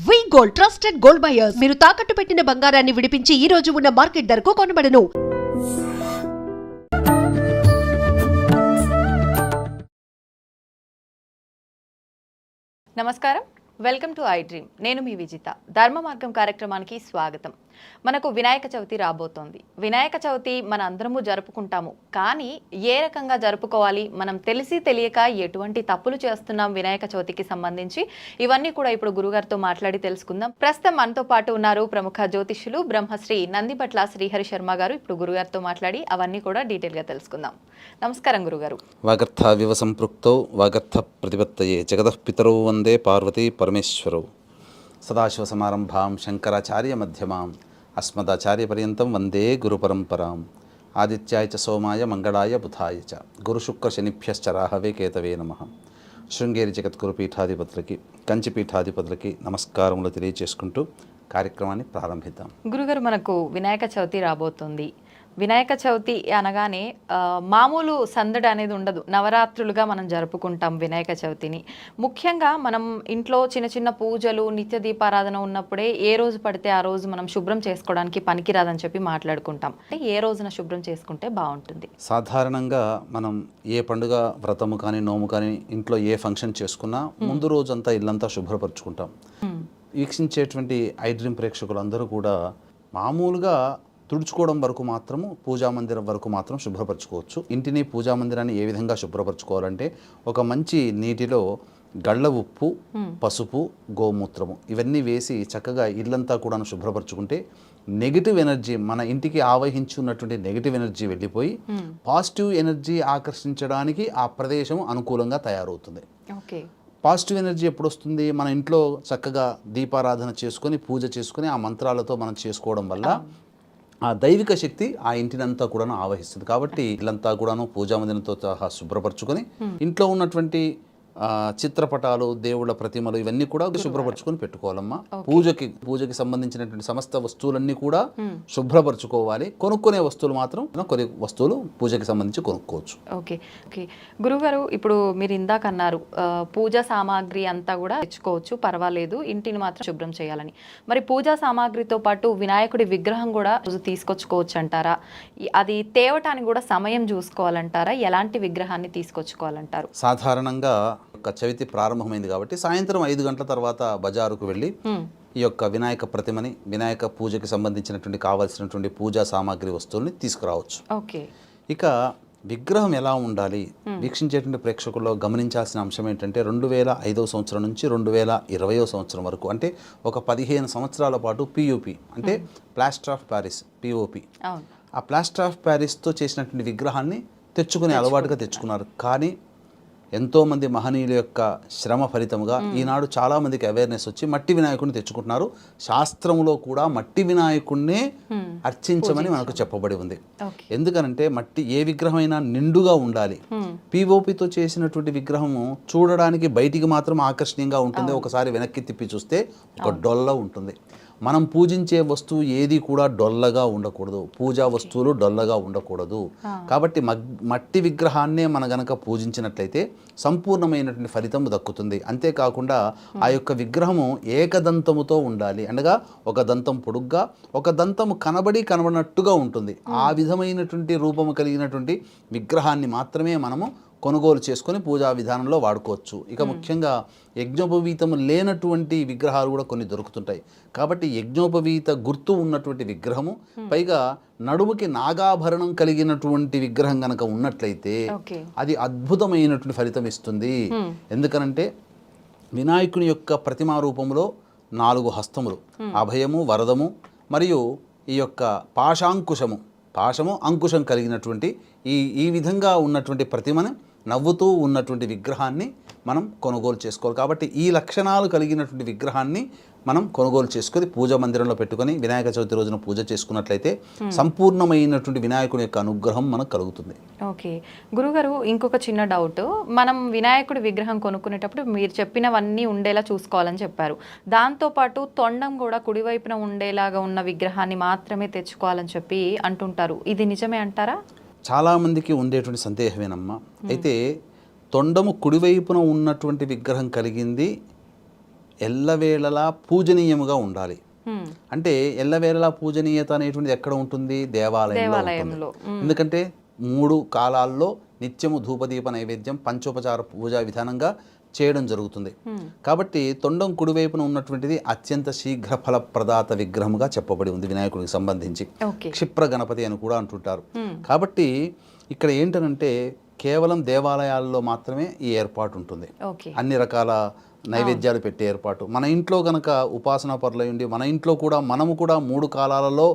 Gold trusted gold buyers మీరు తాకట్టు పెట్టిన బంగారాన్ని విడిపించి ఈ రోజు ఉన్న మార్కెట్ ధరకు కొనబడను. నమస్కారం, వెల్కమ్ టు ఐ డ్రీమ్. నేను మీ విజిత. ధర్మ మార్గం కార్యక్రమానికి స్వాగతం. మనకు వినాయక చవితి రాబోతోంది. వినాయక చవితి మన అందరము జరుపుకుంటాము, కానీ ఏ రకంగా జరుపుకోవాలి, మనం తెలిసి తెలియక ఎటువంటి తప్పులు చేస్తున్నాం వినాయక చవితికి సంబంధించి, ఇవన్నీ కూడా ఇప్పుడు గురుగారితో మాట్లాడి తెలుసుకుందాం. ప్రస్తుతం మనతో పాటు ఉన్నారు ప్రముఖ జ్యోతిష్యులు బ్రహ్మశ్రీ నందిపట్ల శ్రీహరి శర్మ గారు. ఇప్పుడు గురుగారితో మాట్లాడి అవన్నీ కూడా డీటెయిల్గా తెలుసుకుందాం. నమస్కారం గురుగారు. వాగర్థావివ సంపృక్తౌ వాగర్థ ప్రతిపత్తయే జగతః పితరౌ వందే పార్వతీ పరమేశ్వరౌ. సదాశివసమారంభాం శంకరాచార్య మధ్యమాం అస్మదాచార్యపర్యంతం వందే గురుపరంపరాం. ఆదిత్యాయ చ సోమాయ మంగళాయ బుధాయ చ గురుశుక్రశనిభ్యశ్చ రాహవే కేతవే నమః. శృంగేరి జగద్గురు పీఠాధిపతులకి, కంచి పీఠాధిపతులకి నమస్కారములు తెలియజేసుకుంటూ కార్యక్రమాన్ని ప్రారంభిద్దాం. గురుగారు, మనకు వినాయక చవితి రాబోతుంది. వినాయక చవితి అనగానే మామూలు సందడి అనేది ఉండదు. నవరాత్రులుగా మనం జరుపుకుంటాం వినాయక చవితిని. ముఖ్యంగా మనం ఇంట్లో చిన్న చిన్న పూజలు, నిత్య దీపారాధన ఉన్నప్పుడే ఏ రోజు పడితే ఆ రోజు మనం శుభ్రం చేసుకోవడానికి పనికిరాదని చెప్పి మాట్లాడుకుంటాం. అంటే ఏ రోజున శుభ్రం చేసుకుంటే బాగుంటుంది? సాధారణంగా మనం ఏ పండుగ, వ్రతము కానీ, నోము కానీ, ఇంట్లో ఏ ఫంక్షన్ చేసుకున్నా ముందు రోజంతా ఇల్లంతా శుభ్రపరచుకుంటాం. వీక్షించేటువంటి ఐ డ్రీమ్ ప్రేక్షకులందరూ కూడా మామూలుగా తుడుచుకోవడం వరకు మాత్రము, పూజామందిరం వరకు మాత్రం శుభ్రపరచుకోవచ్చు. ఇంటిని, పూజామందిరాన్ని ఏ విధంగా శుభ్రపరచుకోవాలంటే, ఒక మంచి నీటిలో గళ్ళ ఉప్పు, పసుపు, గోమూత్రము ఇవన్నీ వేసి చక్కగా ఇల్లంతా కూడా శుభ్రపరచుకుంటే నెగిటివ్ ఎనర్జీ, మన ఇంటికి ఆవహించి ఉన్నటువంటి నెగిటివ్ ఎనర్జీ వెళ్ళిపోయి పాజిటివ్ ఎనర్జీ ఆకర్షించడానికి ఆ ప్రదేశం అనుకూలంగా తయారవుతుంది. పాజిటివ్ ఎనర్జీ ఎప్పుడు వస్తుంది? మన ఇంట్లో చక్కగా దీపారాధన చేసుకొని, పూజ చేసుకొని, ఆ మంత్రాలతో మనం చేసుకోవడం వల్ల ఆ దైవిక శక్తి ఆ ఇంటినంతా కూడా ఆవహిస్తుంది. కాబట్టి ఇల్లంతా కూడాను పూజామందిరంతో సహా శుభ్రపరచుకొని, ఇంట్లో ఉన్నటువంటి చిత్రపటాలు, దేవుళ్ళ ప్రతిమలు ఇవన్నీ కూడా శుభ్రపరచుకొని పెట్టుకోవాలమ్మా. పూజకి సంబంధించినటువంటి సమస్త వస్తువులన్నీ కూడా శుభ్రపరచుకోవాలి. కొనుక్కునే వస్తువులు మాత్రం కొన్ని వస్తువులు పూజకి సంబంధించి కొనుక్కోవచ్చు. ఓకే. గురుగారు, ఇప్పుడు మీరు ఇందాక అన్నారు పూజా సామాగ్రి అంతా కూడా తెచ్చుకోవచ్చు, పర్వాలేదు, ఇంటిని మాత్రం శుభ్రం చేయాలని. మరి పూజా సామాగ్రితో పాటు వినాయకుడి విగ్రహం కూడా తీసుకొచ్చుకోవచ్చు అంటారా? అది తేవటానికి కూడా సమయం చూసుకోవాలంటారా? ఎలాంటి విగ్రహాన్ని తీసుకొచ్చుకోవాలంటారు? సాధారణంగా చవితి ప్రారంభమైంది కాబట్టి సాయంత్రం 5 గంటల తర్వాత బజారుకు వెళ్ళి ఈ యొక్క వినాయక ప్రతిమని, వినాయక పూజకి సంబంధించినటువంటి కావాల్సినటువంటి పూజా సామాగ్రి వస్తువుల్ని తీసుకురావచ్చు. ఇక విగ్రహం ఎలా ఉండాలి? వీక్షించేటువంటి ప్రేక్షకుల్లో గమనించాల్సిన అంశం ఏంటంటే, 2005వ సంవత్సరం నుంచి 2020వ సంవత్సరం వరకు, అంటే ఒక 15 సంవత్సరాల పాటు పిఓపి అంటే ప్లాస్టర్ ఆఫ్ ప్యారిస్, పిఓపి, ఆ ప్లాస్టర్ ఆఫ్ ప్యారిస్తో చేసినటువంటి విగ్రహాన్ని తెచ్చుకునే అలవాటుగా తెచ్చుకున్నారు. కానీ ఎంతోమంది మహనీయుల యొక్క శ్రమ ఫలితముగా ఈనాడు చాలామందికి అవేర్నెస్ వచ్చి మట్టి వినాయకుడిని తెచ్చుకుంటున్నారు. శాస్త్రంలో కూడా మట్టి వినాయకుడినే అర్చించమని మనకు చెప్పబడి ఉంది. ఎందుకనంటే మట్టి ఏ విగ్రహమైనా నిండుగా ఉండాలి. పిఓపితో చేసినటువంటి విగ్రహము చూడడానికి బయటికి మాత్రం ఆకర్షణీయంగా ఉంటుంది, ఒకసారి వెనక్కి తిప్పి చూస్తే ఒక డొల్ల ఉంటుంది. మనం పూజించే వస్తువు ఏది కూడా డొల్లగా ఉండకూడదు, పూజా వస్తువులు డొల్లగా ఉండకూడదు. కాబట్టి మట్టి విగ్రహాన్నే మన గనక పూజించినట్లయితే సంపూర్ణమైనటువంటి ఫలితం దక్కుతుంది. అంతేకాకుండా ఆ యొక్క విగ్రహము ఏకదంతముతో ఉండాలి, అనగా ఒక దంతం పొడుగ్గా, ఒక దంతము కనబడినట్టుగా ఉంటుంది. ఆ విధమైనటువంటి రూపము కలిగినటువంటి విగ్రహాన్ని మాత్రమే మనము కొనుగోలు చేసుకొని పూజా విధానంలో వాడుకోవచ్చు. ఇక ముఖ్యంగా యజ్ఞోపవీతము లేనటువంటి విగ్రహాలు కూడా కొన్ని దొరుకుతుంటాయి. కాబట్టి యజ్ఞోపవీత గుర్తు ఉన్నటువంటి విగ్రహము, పైగా నడుముకి నాగాభరణం కలిగినటువంటి విగ్రహం కనుక ఉన్నట్లయితే అది అద్భుతమైనటువంటి ఫలితం ఇస్తుంది. ఎందుకనంటే వినాయకుని యొక్క ప్రతిమా రూపంలో 4 హస్తములు, అభయము, వరదము మరియు ఈ యొక్క పాశము అంకుశం కలిగినటువంటి ఈ విధంగా ఉన్నటువంటి ప్రతిమను, నవ్వుతూ ఉన్నటువంటి విగ్రహాన్ని మనం కొనుగోలు చేసుకోవాలి. కాబట్టి ఈ లక్షణాలు కలిగినటువంటి విగ్రహాన్ని మనం కొనుగోలు చేసుకొని పూజా మందిరంలో పెట్టుకొని వినాయక చవితి రోజున పూజ చేసుకున్నట్లయితే సంపూర్ణమైనటువంటి వినాయకుడి యొక్క అనుగ్రహం మనకు కలుగుతుంది. ఓకే గురుగారు, ఇంకొక చిన్న డౌట్. మనం వినాయకుడి విగ్రహం కొనుక్కునేటప్పుడు మీరు చెప్పినవన్నీ ఉండేలా చూసుకోవాలని చెప్పారు. దాంతోపాటు తొండం కూడా కుడివైపున ఉండేలాగా ఉన్న విగ్రహాన్ని మాత్రమే తెచ్చుకోవాలని చెప్పి అంటుంటారు. ఇది నిజమే అంటారా? చాలామందికి ఉండేటువంటి సందేహమేనమ్మా. అయితే తొండము కుడివైపున ఉన్నటువంటి విగ్రహం కలిగింది ఎల్లవేళలా పూజనీయముగా ఉండాలి. అంటే ఎల్లవేళలా పూజనీయత అనేటువంటిది ఎక్కడ ఉంటుంది? దేవాలయంలో ఉంటుంది. ఎందుకంటే 3 కాలాల్లో నిత్యము ధూపదీప నైవేద్యం పంచోపచార పూజా విధానంగా చేయడం జరుగుతుంది. కాబట్టి తొండం కుడివైపున ఉన్నటువంటిది అత్యంత శీఘ్ర ఫలప్రదాత విగ్రహముగా చెప్పబడి ఉంది వినాయకుడికి సంబంధించి. క్షిప్ర గణపతి అని కూడా అంటుంటారు. కాబట్టి ఇక్కడ ఏంటనంటే కేవలం దేవాలయాల్లో మాత్రమే ఈ ఏర్పాటు ఉంటుంది. అన్ని రకాల నైవేద్యాలు పెట్టే ఏర్పాటు మన ఇంట్లో కనుక ఉపాసనా పరులై ఉండి మన ఇంట్లో కూడా మనము కూడా 3 కాలాలలో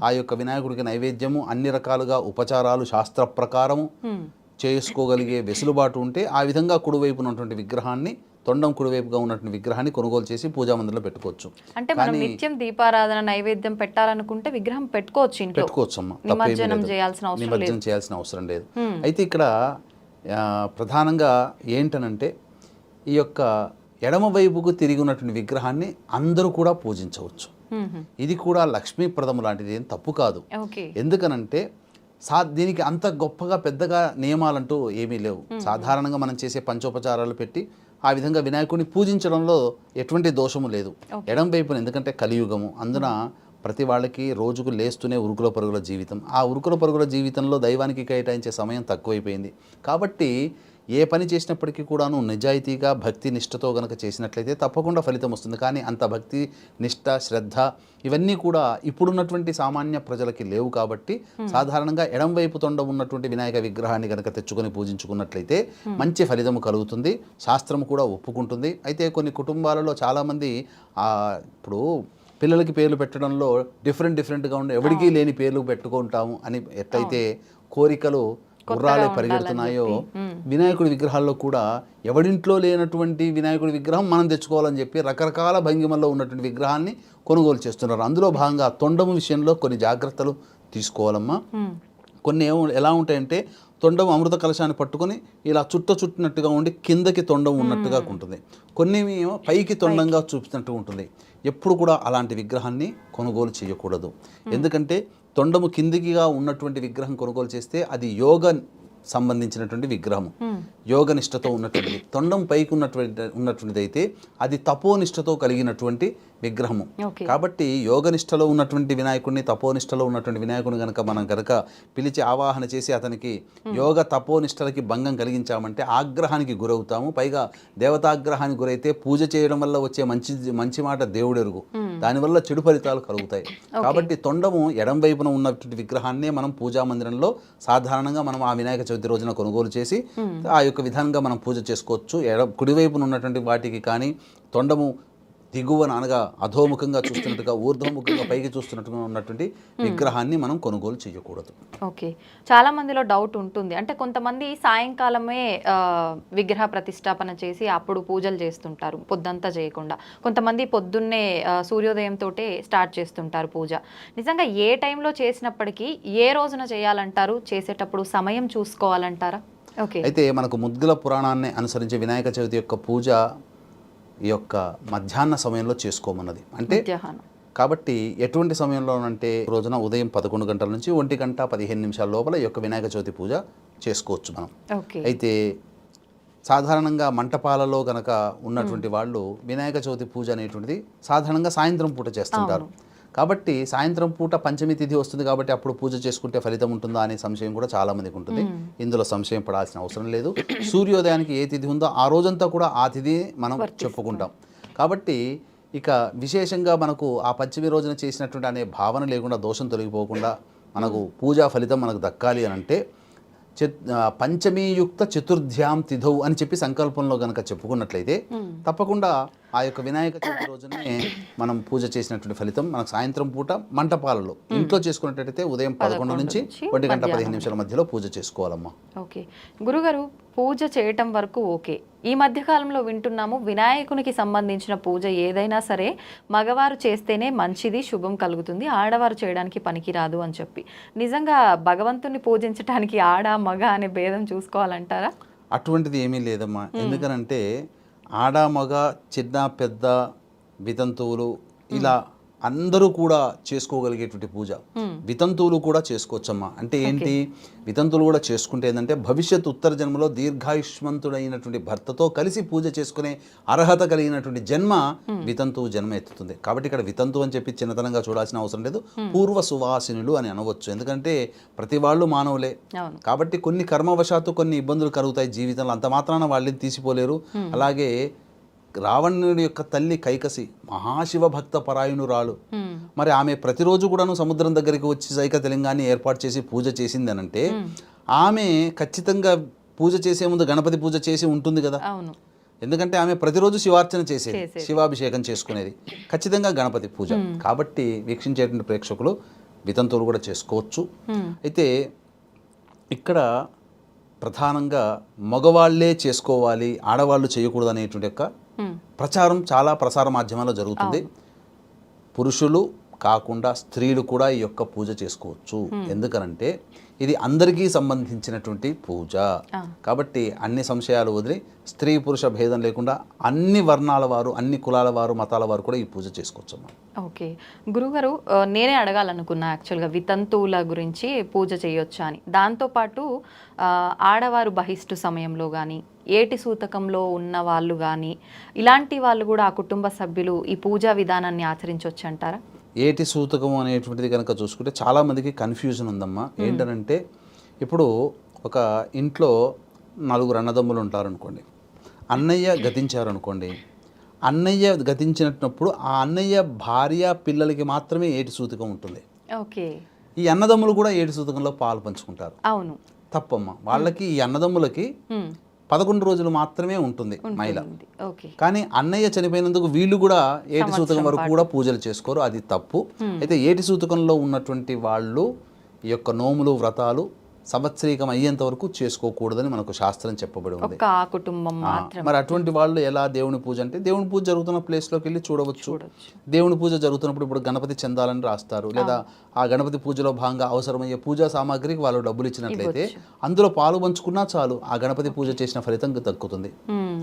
ఆ యొక్క వినాయకుడికి నైవేద్యము అన్ని రకాలుగా ఉపచారాలు శాస్త్ర ప్రకారము చేసుకోగలిగే వెసులుబాటు ఉంటే ఆ విధంగా కుడివైపున ఉన్నటువంటి విగ్రహాన్ని తొండం కుడివైపుగా ఉన్నటువంటి విగ్రహాన్ని కొనుగోలు చేసి పూజా మందిరంలో పెట్టుకోవచ్చు. అంటే మనం నిత్యం దీపారాధన నైవేద్యం పెట్టాలనుకుంటే విగ్రహం పెట్టుకోవచ్చు ఇంట్లో. పెట్టుకోవచ్చు అమ్మా, నిమజ్జనం చేయాల్సిన అవసరం లేదు. అయితే ఇక్కడ ప్రధానంగా ఏంటనంటే ఈ యొక్క ఎడమ వైపుకు తిరిగి ఉన్నటువంటి విగ్రహాన్ని అందరూ కూడా పూజించవచ్చు. ఇది కూడా లక్ష్మీప్రదము లాంటిది, ఏం తప్పు కాదు. ఎందుకనంటే దీనికి అంత గొప్పగా పెద్దగా నియమాలంటూ ఏమీ లేవు. సాధారణంగా మనం చేసే పంచోపచారాలు పెట్టి ఆ విధంగా వినాయకుడిని పూజించడంలో ఎటువంటి దోషము లేదు. ఎడం వైపున ఎందుకంటే కలియుగము, అందున ప్రతి వాళ్ళకి రోజుకు లేస్తూనే ఉరుకుల పరుగుల జీవితం. ఆ ఉరుకుల పరుగుల జీవితంలో దైవానికి కేటాయించే సమయం తక్కువైపోయింది. కాబట్టి ఏ పని చేసినప్పటికీ కూడాను నిజాయితీగా భక్తి నిష్ఠతో గనక చేసినట్లయితే తప్పకుండా ఫలితం వస్తుంది. కానీ అంత భక్తి నిష్ఠ శ్రద్ధ ఇవన్నీ కూడా ఇప్పుడున్నటువంటి సామాన్య ప్రజలకి లేవు. కాబట్టి సాధారణంగా ఎడం వైపు తొండం ఉన్నటువంటి వినాయక విగ్రహాన్ని కనుక తెచ్చుకొని పూజించుకున్నట్లయితే మంచి ఫలితం కలుగుతుంది, శాస్త్రం కూడా ఒప్పుకుంటుంది. అయితే కొన్ని కుటుంబాలలో చాలామంది ఇప్పుడు పిల్లలకి పేర్లు పెట్టడంలో డిఫరెంట్గా ఉండే ఎవరికీ లేని పేర్లు పెట్టుకుంటాము అని ఎట్లయితే కోరికలు గుర్రాలే పరిగెడుతున్నాయో వినాయకుడి విగ్రహాల్లో కూడా ఎవడింట్లో లేనటువంటి వినాయకుడి విగ్రహం మనం తెచ్చుకోవాలని చెప్పి రకరకాల భంగిమల్లో ఉన్నటువంటి విగ్రహాన్ని కొనుగోలు చేస్తున్నారు. అందులో భాగంగా తొండము విషయంలో కొన్ని జాగ్రత్తలు తీసుకోవాలమ్మా. కొన్ని ఎలా ఉంటాయంటే తొండం అమృత కలశాన్ని పట్టుకొని ఇలా చుట్టినట్టుగా ఉండి కిందకి తొండం ఉన్నట్టుగా ఉంటుంది. కొన్ని ఏమో పైకి తొండంగా చూపినట్టు ఉంటుంది. ఎప్పుడు కూడా అలాంటి విగ్రహాన్ని కొనుగోలు చేయకూడదు. ఎందుకంటే తొండము కిందికిగా ఉన్నటువంటి విగ్రహం కొనుగోలు చేస్తే అది యోగ సంబంధించినటువంటి విగ్రహము, యోగనిష్టతో ఉన్నటువంటిది. తొండం పైకి ఉన్నటువంటిది అయితే అది తపోనిష్టతో కలిగినటువంటి విగ్రహము. కాబట్టి యోగనిష్టలో ఉన్నటువంటి వినాయకుడిని తపోనిష్టలో ఉన్నటువంటి వినాయకుడిని కనుక మనం కనుక పిలిచి ఆవాహన చేసి అతనికి యోగ తపోనిష్టలకి భంగం కలిగించామంటే ఆగ్రహానికి గురవుతాము. పైగా దేవతాగ్రహానికి గురైతే పూజ చేయడం వల్ల వచ్చే మంచి మాట దేవుడెరుగు, దానివల్ల చెడు ఫలితాలు కలుగుతాయి. కాబట్టి తొండము ఎడం వైపున ఉన్నటువంటి విగ్రహాన్నే మనం పూజా మందిరంలో సాధారణంగా మనం ఆ వినాయక చవితి రోజున కొనుగోలు చేసి ఆ యొక్క విధానంగా మనం పూజ చేసుకోవచ్చు. కుడివైపున ఉన్నటువంటి వాటికి కానీ తొండము దిగువన అనగా అధోముఖంగా చూస్తున్నట్టుగా ఊర్ధ్వముఖంగా పైకి చూస్తున్నట్టుగా ఉన్నటువంటి విగ్రహాన్ని మనం కొనుగోలు చేయకూడదు. ఓకే, చాలా మందిలో డౌట్ ఉంటుంది. అంటే కొంతమంది సాయంకాలమే విగ్రహ ప్రతిష్టాపన చేసి అప్పుడు పూజలు చేస్తుంటారు, పొద్దంతా చేయకుండా. కొంతమంది పొద్దున్నే సూర్యోదయంతో స్టార్ట్ చేస్తుంటారు పూజ. నిజంగా ఏ టైంలో చేసినప్పటికీ ఏ రోజున చేయాలంటారు? చేసేటప్పుడు సమయం చూసుకోవాలంటారా? ఓకే, అయితే మనకు ముద్గల పురాణాన్ని అనుసరించి వినాయక చవితి యొక్క పూజ ఈ యొక్క మధ్యాహ్న సమయంలో చేసుకోమన్నది. అంటే కాబట్టి ఎటువంటి సమయంలో అంటే రోజున ఉదయం 11 గంటల నుంచి 1:15 లోపల ఈ యొక్క వినాయక చవితి పూజ చేసుకోవచ్చు మనం. అయితే సాధారణంగా మంటపాలలో గనక ఉన్నటువంటి వాళ్ళు వినాయక చవితి పూజ అనేటువంటిది సాధారణంగా సాయంత్రం పూట చేస్తుంటారు. కాబట్టి సాయంత్రం పూట పంచమి తిథి వస్తుంది కాబట్టి అప్పుడు పూజ చేసుకుంటే ఫలితం ఉంటుందా అనే సంశయం కూడా చాలా మందికి ఉంటుంది. ఇందులో సంశయం పడాల్సిన అవసరం లేదు. సూర్యోదయానికి ఏ తిథి ఉందో ఆ రోజంతా కూడా ఆ తిథి మనం చెప్పుకుంటాం. కాబట్టి ఇక విశేషంగా మనకు ఆ పంచమి రోజున చేసినటువంటి అనే భావన లేకుండా దోషం తొలగిపోకుండా మనకు పూజా ఫలితం మనకు దక్కాలి అని అంటే పంచమీయుక్త చతుర్థ్యాం తిథౌ అని చెప్పి సంకల్పంలో గనక చెప్పుకున్నట్లయితే తప్పకుండా ఆ యొక్క వినాయక చవితి రోజునే మనం పూజ చేసినటువంటి ఫలితం మనకు సాయంత్రం పూట మంటపాలలో ఇంట్లో చేసుకున్నట్టయితే ఉదయం 11 నుంచి 1:15 మధ్యలో పూజ చేసుకోవాలమ్మా. ఓకే గురుగారు, పూజ చేయటం వరకు ఓకే. ఈ మధ్య కాలంలో వింటున్నాము వినాయకునికి సంబంధించిన పూజ ఏదైనా సరే మగవారు చేస్తేనే మంచిది, శుభం కలుగుతుంది, ఆడవారు చేయడానికి పనికిరాదు అని చెప్పి. నిజంగా భగవంతుని పూజించడానికి ఆడ మగ అనే భేదం చూసుకోవాలంటారా? అటువంటిది ఏమీ లేదమ్మా. ఎందుకనంటే ఆడ మగ చిన్న పెద్ద వితంతువులు ఇలా అందరూ కూడా చేసుకోగలిగేటువంటి పూజ. వితంతువులు కూడా చేసుకోవచ్చమ్మా. అంటే ఏంటి, వితంతువులు కూడా చేసుకుంటే ఏంటంటే భవిష్యత్ ఉత్తర జన్మలో దీర్ఘాయుష్మంతుడైనటువంటి భర్తతో కలిసి పూజ చేసుకునే అర్హత కలిగినటువంటి జన్మ వితంతువు జన్మ ఎత్తుతుంది. కాబట్టి ఇక్కడ వితంతు అని చెప్పి చిన్నతనంగా చూడాల్సిన అవసరం లేదు, పూర్వ సువాసినులు అని అనవచ్చు. ఎందుకంటే ప్రతి వాళ్ళు మానవులే కాబట్టి కొన్ని కర్మవశాత్తు కొన్ని ఇబ్బందులు కలుగుతాయి జీవితంలో, అంత మాత్రాన వాళ్ళని తీసిపోలేరు. అలాగే రావణుడి యొక్క తల్లి కైకసి మహాశివ భక్త పరాయణురాలు. మరి ఆమె ప్రతిరోజు కూడాను సముద్రం దగ్గరికి వచ్చి సైక తెలంగాణ ఏర్పాటు చేసి పూజ చేసింది అనంటే ఆమె ఖచ్చితంగా పూజ చేసే ముందు గణపతి పూజ చేసి ఉంటుంది కదా. ఎందుకంటే ఆమె ప్రతిరోజు శివార్చన చేసేది, శివాభిషేకం చేసుకునేది, ఖచ్చితంగా గణపతి పూజ. కాబట్టి వీక్షించేటువంటి ప్రేక్షకులు వితంతువులు కూడా చేసుకోవచ్చు. అయితే ఇక్కడ ప్రధానంగా మగవాళ్లే చేసుకోవాలి, ఆడవాళ్ళు చేయకూడదు అనేటువంటి యొక్క ప్రచారం చాలా ప్రసార మాధ్యమాల్లో జరుగుతుంది. పురుషులు కాకుండా స్త్రీలు కూడా ఈ యొక్క పూజ చేసుకోవచ్చు. ఎందుకనంటే ఇది అందరికీ సంబంధించినటువంటి పూజ కాబట్టి అన్ని సంశయాలు వదిలి స్త్రీ పురుష భేదం లేకుండా అన్ని వర్ణాల వారు, అన్ని కులాల వారు, మతాల వారు కూడా ఈ పూజ చేసుకోవచ్చు. ఓకే గురుగారు, నేనే అడగాలనుకున్నా యాక్చువల్గా వితంతువుల గురించి పూజ చేయొచ్చా అని. దాంతోపాటు ఆడవారు బహిష్టు సమయంలో కానీ, ఏటి సూతకంలో ఉన్న వాళ్ళు కానీ, ఇలాంటి వాళ్ళు కూడా ఆ కుటుంబ సభ్యులు ఈ పూజా విధానాన్ని ఆచరించవచ్చు అంటారా? ఏటి సూతకం అనేటువంటిది కనుక చూసుకుంటే చాలామందికి కన్ఫ్యూజన్ ఉందమ్మా. ఏంటనంటే ఇప్పుడు ఒక ఇంట్లో నలుగురు అన్నదమ్ములు ఉంటారనుకోండి, అన్నయ్య గతించారనుకోండి, అన్నయ్య గతించినప్పుడు ఆ అన్నయ్య భార్య పిల్లలకి మాత్రమే ఏటి సూతకం ఉంటుంది. ఓకే, ఈ అన్నదమ్ములు కూడా ఏటి సూతకంలో పాలు పంచుకుంటారు. అవును, తప్పమ్మా. వాళ్ళకి ఈ అన్నదమ్ములకి 11 రోజులు మాత్రమే ఉంటుంది మహిళ. కానీ అన్నయ్య చనిపోయినందుకు వీళ్ళు కూడా ఏటి సూతకం వరకు కూడా పూజలు చేసుకోరు, అది తప్పు. అయితే ఏటి సూతకంలో ఉన్నటువంటి వాళ్ళు ఈ యొక్క నోములు వ్రతాలు సంవత్సరీకం అయ్యేంత వరకు చేసుకోకూడదని మనకు శాస్త్రం చెప్పబడి ఉంది. మరి అటువంటి వాళ్ళు ఎలా దేవుని పూజ అంటే దేవుని పూజ జరుగుతున్న ప్లేస్లోకి వెళ్ళి చూడవచ్చు. దేవుని పూజ జరుగుతున్నప్పుడు ఇప్పుడు గణపతి చెందాలని రాస్తారు, లేదా ఆ గణపతి పూజలో భాగంగా అవసరమయ్యే పూజా సామాగ్రికి వాళ్ళు డబ్బులు ఇచ్చినట్లయితే అందులో పాలు పంచుకున్నా చాలు, ఆ గణపతి పూజ చేసిన ఫలితం దక్కుతుంది.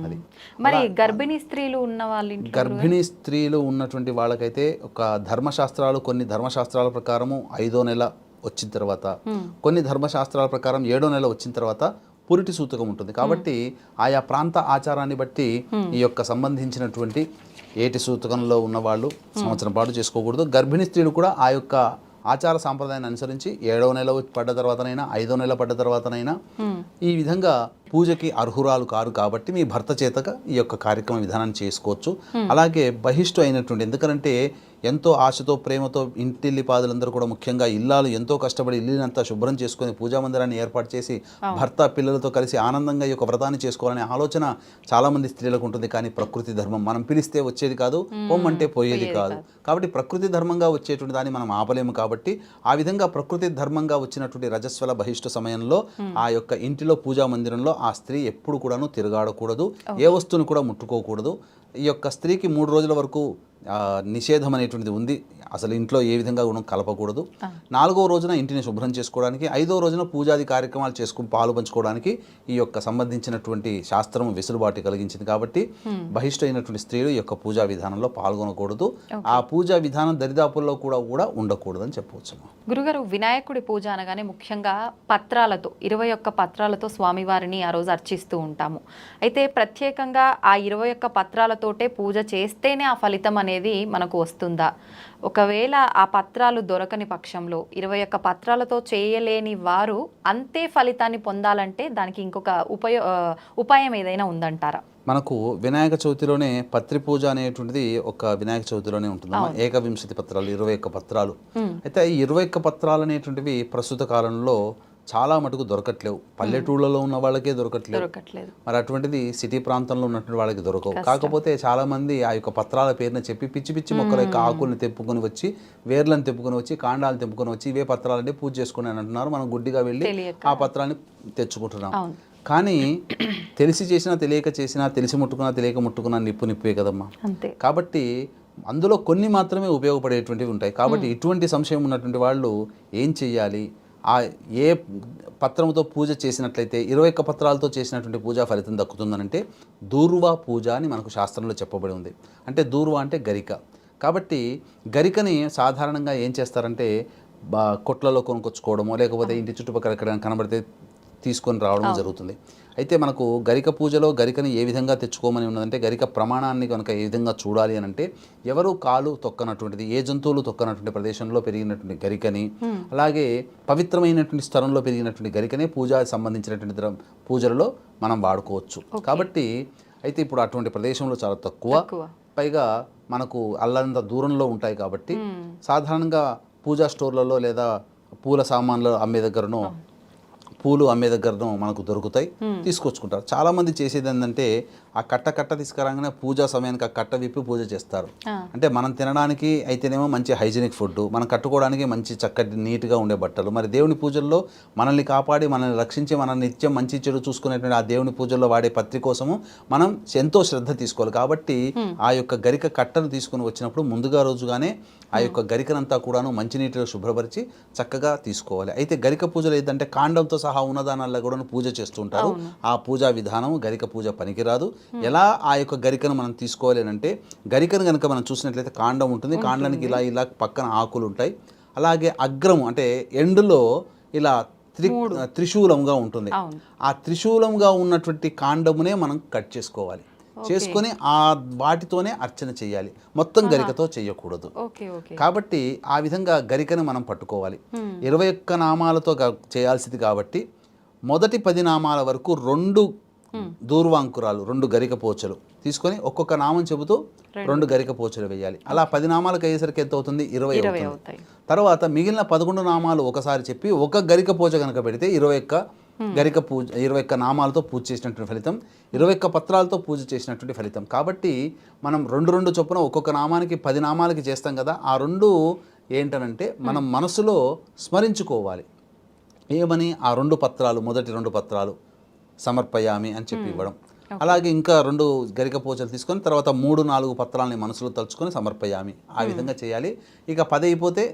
అది మరి గర్భిణీ స్త్రీలు ఉన్న వాళ్ళు, గర్భిణీ స్త్రీలు ఉన్నటువంటి వాళ్ళకైతే ఒక ధర్మశాస్త్రాలు, కొన్ని ధర్మశాస్త్రాల ప్రకారము 5వ నెల వచ్చిన తర్వాత, కొన్ని ధర్మశాస్త్రాల ప్రకారం 7వ నెల వచ్చిన తర్వాత పురిటి సూతకం ఉంటుంది. కాబట్టి ఆయా ప్రాంత ఆచారాన్ని బట్టి ఈ యొక్క సంబంధించినటువంటి ఏటి సూతకంలో ఉన్న వాళ్ళు సంవత్సరం పాటు చేసుకోకూడదు. గర్భిణీ స్త్రీలు కూడా ఆ యొక్క ఆచార సాంప్రదాయాన్ని అనుసరించి 7వ నెల పడ్డ తర్వాతనైనా, 5వ నెల పడ్డ తర్వాతనైనా ఈ విధంగా పూజకి అర్హురాలు కారు కాబట్టి మీ భర్త చేతగా ఈ యొక్క కార్యక్రమ విధానాన్ని చేసుకోవచ్చు. అలాగే బహిష్టు అయినటువంటి, ఎందుకంటే ఎంతో ఆశతో ప్రేమతో ఇంటిల్లి పాదులందరూ కూడా, ముఖ్యంగా ఇల్లాలు ఎంతో కష్టపడి ఇల్లునంతా శుభ్రం చేసుకొని పూజా మందిరాన్ని ఏర్పాటు చేసి భర్త పిల్లలతో కలిసి ఆనందంగా ఈ యొక్క వ్రతాన్ని చేసుకోవాలనే ఆలోచన చాలామంది స్త్రీలకు ఉంటుంది. కానీ ప్రకృతి ధర్మం, మనం పిలిస్తే వచ్చేది కాదు, పొమ్మంటే పోయేది కాదు. కాబట్టి ప్రకృతి ధర్మంగా వచ్చేటువంటి దాన్ని మనం ఆపలేము. కాబట్టి ఆ విధంగా ప్రకృతి ధర్మంగా వచ్చినటువంటి రజస్వల బహిష్టు సమయంలో ఆ యొక్క ఇంటిలో పూజా మందిరంలో ఆ స్త్రీ ఎప్పుడు కూడాను తిరగాడకూడదు, ఏ వస్తువును కూడా ముట్టుకోకూడదు. ఈ యొక్క స్త్రీకి 3 రోజుల వరకు నిషేధం అనేటువంటిది ఉంది, అసలు ఇంట్లో ఏ విధంగా కూడా కలపకూడదు. 4వ రోజున ఇంటిని శుభ్రం చేసుకోవడానికి, 5వ రోజున పూజాది కార్యక్రమాలు చేసుకుని పాలు పంచుకోవడానికి ఈ యొక్క సంబంధించినటువంటి శాస్త్రం వెసులుబాటు కలిగించింది. కాబట్టి బహిష్టు అయినటువంటి స్త్రీలు ఈ యొక్క పూజా విధానంలో పాల్గొనకూడదు, ఆ పూజా విధానం దరిదాపుల్లో కూడా ఉండకూడదు అని చెప్పవచ్చు. గురుగారు, వినాయకుడి పూజ అనగానే ముఖ్యంగా పత్రాలతో 21 పత్రాలతో స్వామివారిని ఆ రోజు అర్చిస్తూ ఉంటాము. అయితే ప్రత్యేకంగా ఆ 21 పత్రాలతోటే పూజ చేస్తేనే ఆ ఫలితం అనేది మనకు వస్తుందా? ఒకవేళ ఆ పత్రాలు దొరకని పక్షంలో 21 పత్రాలతో చేయలేని వారు అంతే ఫలితాన్ని పొందాలంటే దానికి ఇంకొక ఉపాయం ఏదైనా ఉందంటారా? మనకు వినాయక చవితిలోనే పత్రి పూజ అనేటువంటిది ఒక వినాయక చవితిలోనే ఉంటుంది. 21 పత్రాలు, 21 పత్రాలు. అయితే ఈ 21 పత్రాలు అనేటువంటివి ప్రస్తుత కాలంలో చాలా మటుకు దొరకట్లేవు. పల్లెటూళ్ళలో ఉన్న వాళ్ళకే దొరకట్లేదు. మరి అటువంటిది సిటీ ప్రాంతంలో ఉన్నటువంటి వాళ్ళకి దొరకవు. కాకపోతే చాలా మంది ఆ యొక్క పత్రాల పేరున చెప్పి పిచ్చి పిచ్చి మొక్కల యొక్క ఆకుల్ని తెప్పుకొని వచ్చి, వేర్లను తెప్పుకొని వచ్చి, కాండాలను తెప్పుకొని వచ్చి ఇవే పత్రాలంటే పూజ చేసుకుని అని అంటున్నారు. మనం గుడ్డిగా వెళ్ళి ఆ పత్రాన్ని తెచ్చుకుంటున్నాం. కానీ తెలిసి చేసినా తెలియక చేసినా, తెలిసి ముట్టుకున్నా తెలియక ముట్టుకున్నా నిప్పే కదమ్మా. కాబట్టి అందులో కొన్ని మాత్రమే ఉపయోగపడేటువంటివి ఉంటాయి. కాబట్టి ఇటువంటి సంశయం ఉన్నటువంటి వాళ్ళు ఏం చెయ్యాలి? ఏ పత్రంతో పూజ చేసినట్లయితే 21 పత్రాలతో చేసినటువంటి పూజా ఫలితం దక్కుతుందనంటే దూర్వా పూజ అని మనకు శాస్త్రంలో చెప్పబడి ఉంది. అంటే దూర్వా అంటే గరిక. కాబట్టి గరికని సాధారణంగా ఏం చేస్తారంటే కొట్లలో కొనుక్కొచ్చుకోవడమో లేకపోతే ఇంటి చుట్టుపక్కల ఎక్కడైనా కనబడితే తీసుకొని రావడం జరుగుతుంది. అయితే మనకు గరిక పూజలో గరికని ఏ విధంగా తెచ్చుకోమని ఉన్నదంటే గరిక ప్రమాణాన్ని కనుక ఏ విధంగా చూడాలి అని అంటే ఎవరు కాలు తొక్కనటువంటిది, ఏ జంతువులు తొక్కనటువంటి ప్రదేశంలో పెరిగినటువంటి గరికని, అలాగే పవిత్రమైనటువంటి స్థలంలో పెరిగినటువంటి గరికనే పూజ సంబంధించినటువంటి పూజలలో మనం వాడుకోవచ్చు. కాబట్టి అయితే ఇప్పుడు అటువంటి ప్రదేశంలో చాలా తక్కువ, పైగా మనకు అల్లంత దూరంలో ఉంటాయి. కాబట్టి సాధారణంగా పూజా స్టోర్లలో లేదా పూల సామాన్లు అమ్మే దగ్గరనో పూలు అమ్మే దగ్గరనో మనకు దొరుకుతాయి, తీసుకొచ్చుకుంటారు. చాలామంది చేసేది ఏంటంటే ఆ కట్ట తీసుకురాగానే పూజా సమయానికి ఆ కట్ట విప్పి పూజ చేస్తారు. అంటే మనం తినడానికి అయితేనేమో మంచి హైజీనిక్ ఫుడ్, మనం కట్టుకోవడానికి మంచి చక్కటి నీట్గా ఉండే బట్టలు, మరి దేవుని పూజల్లో మనల్ని కాపాడి మనల్ని రక్షించి మనల్ని నిత్యం మంచి చెడు చూసుకునేటువంటి ఆ దేవుని పూజల్లో వాడే పత్రి కోసము మనం ఎంతో శ్రద్ధ తీసుకోవాలి. కాబట్టి ఆ యొక్క గరిక కట్టను తీసుకుని వచ్చినప్పుడు ముందుగా రోజుగానే ఆ యొక్క గరికనంతా కూడాను మంచినీటిలో శుభ్రపరిచి చక్కగా తీసుకోవాలి. అయితే గరిక పూజలు ఏంటంటే కాండంతో సహా ఉన్నదానాల్లో కూడా పూజ చేస్తుంటారు. ఆ పూజా విధానం గరిక పూజ పనికిరాదు. ఎలా ఆ యొక్క గరికను మనం తీసుకోవాలి అంటే గరికను కనుక మనం చూసినట్లయితే కాండం ఉంటుంది, కాండానికి ఇలా పక్కన ఆకులు ఉంటాయి, అలాగే అగ్రము అంటే ఎండులో ఇలా త్రిశూలంగా ఉంటుంది. ఆ త్రిశూలంగా ఉన్నటువంటి కాండమునే మనం కట్ చేసుకోవాలి. చేసుకొని ఆ వాటితోనే అర్చన చేయాలి, మొత్తం గరికతో చేయకూడదు. కాబట్టి ఆ విధంగా గరికను మనం పట్టుకోవాలి. 21 నామాలతో చేయాల్సింది కాబట్టి మొదటి 10 నామాల వరకు 2 దూర్వాంకురాలు 2 గరిక పోచలు తీసుకొని ఒక్కొక్క నామం చెబుతూ 2 గరిక పోచలు వేయాలి. అలా 10 నామాలకు అయ్యేసరికి ఎంత అవుతుంది? 20 అవుతుంది. తర్వాత మిగిలిన 11 నామాలు ఒకసారి చెప్పి ఒక గరిక పోచ కనుక పెడితే 21 గరిక పూజ 21 నామాలతో పూజ చేసినటువంటి ఫలితం, 21 పత్రాలతో పూజ చేసినటువంటి ఫలితం. కాబట్టి మనం 2 చొప్పున ఒక్కొక్క నామానికి 10 నామాలకి చేస్తాం కదా, ఆ 2 ఏంటనంటే మనం మనసులో స్మరించుకోవాలి. ఏమని? ఆ 2 పత్రాలు, మొదటి 2 పత్రాలు సమర్పయామి అని చెప్పి ఇవ్వడం. అలాగే ఇంకా 2 గరిక పూజలు తీసుకొని తర్వాత 3-4 పత్రాలని మనసులో తలుచుకొని సమర్పయామి, ఆ విధంగా చేయాలి. ఇక 10 అయిపోతే